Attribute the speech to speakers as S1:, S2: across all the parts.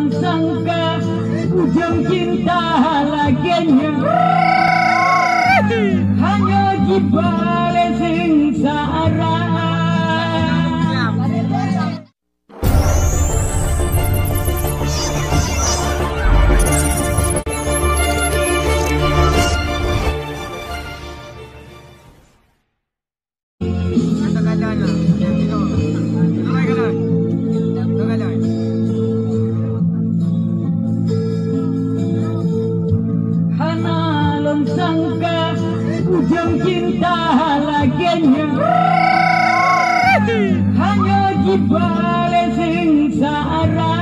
S1: belum sangka ujung cinta laginya hanya jibale sengsara. Sangka ujung cinta laginya hanya jibale sengsara.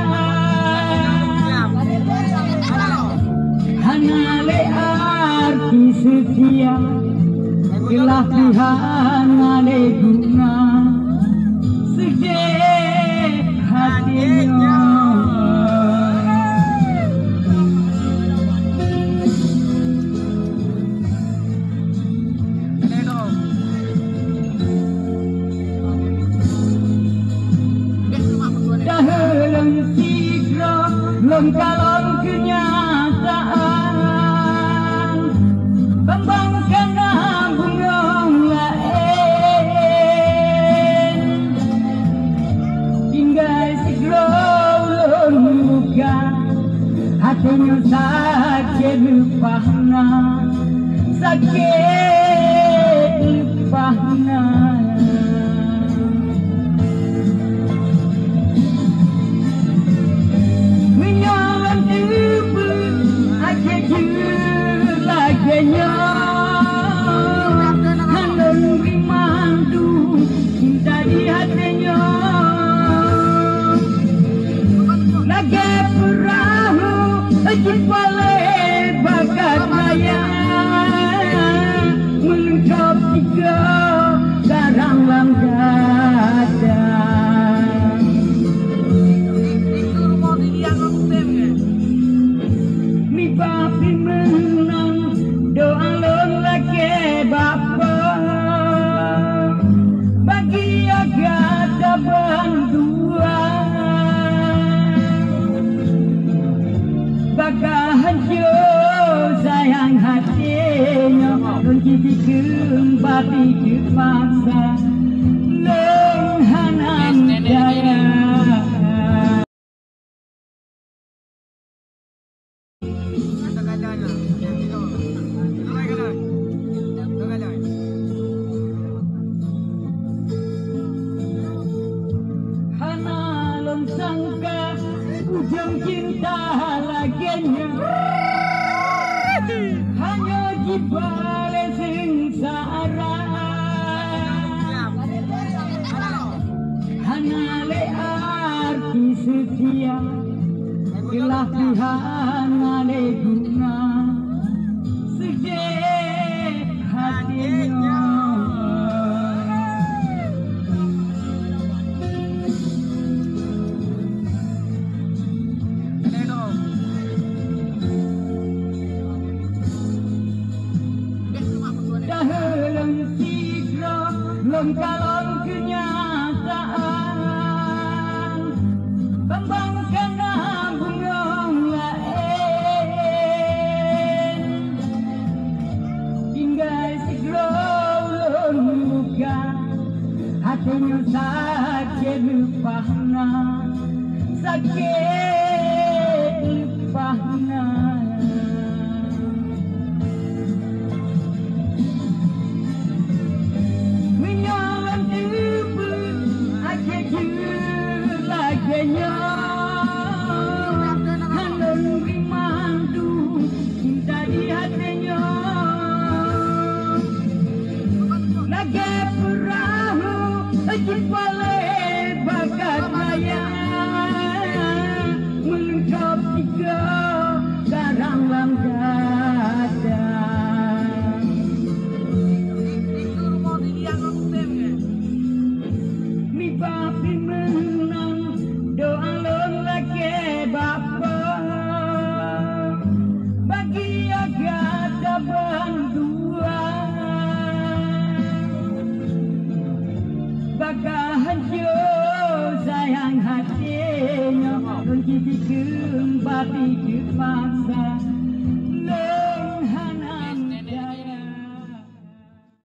S1: Hanale arti setia gelah Tuhan ale guna sege hatinya. Kalon kenyataan kembangkan bunga lain hingga segera luka hatinya sakit lupahna laginya hanun rimandu cinta di hatinya lagi perahu jipale bakat maya melengkap tiga Karam Lam Dada. Mi papi menang doa lon lagi bapa bagi agak bantuan bakal hancur sayang hatinya kunci kembali dipaksa lenghanam daya. Sangka ujung cinta laginya hanya jibale sengsara. Hanale arti setia gelah Tuhan ale guna sege hatinya. Kalon kenyataan kembangkan bunga lain hingga segera luka hatinya sakit lupahna laginya hanun rimandu cinta di hatinya lagi perahu jipale bakat maya melengkap tiga Karam Lam Dada. Mi papi menang doa lo Nun kisi kembali ke masa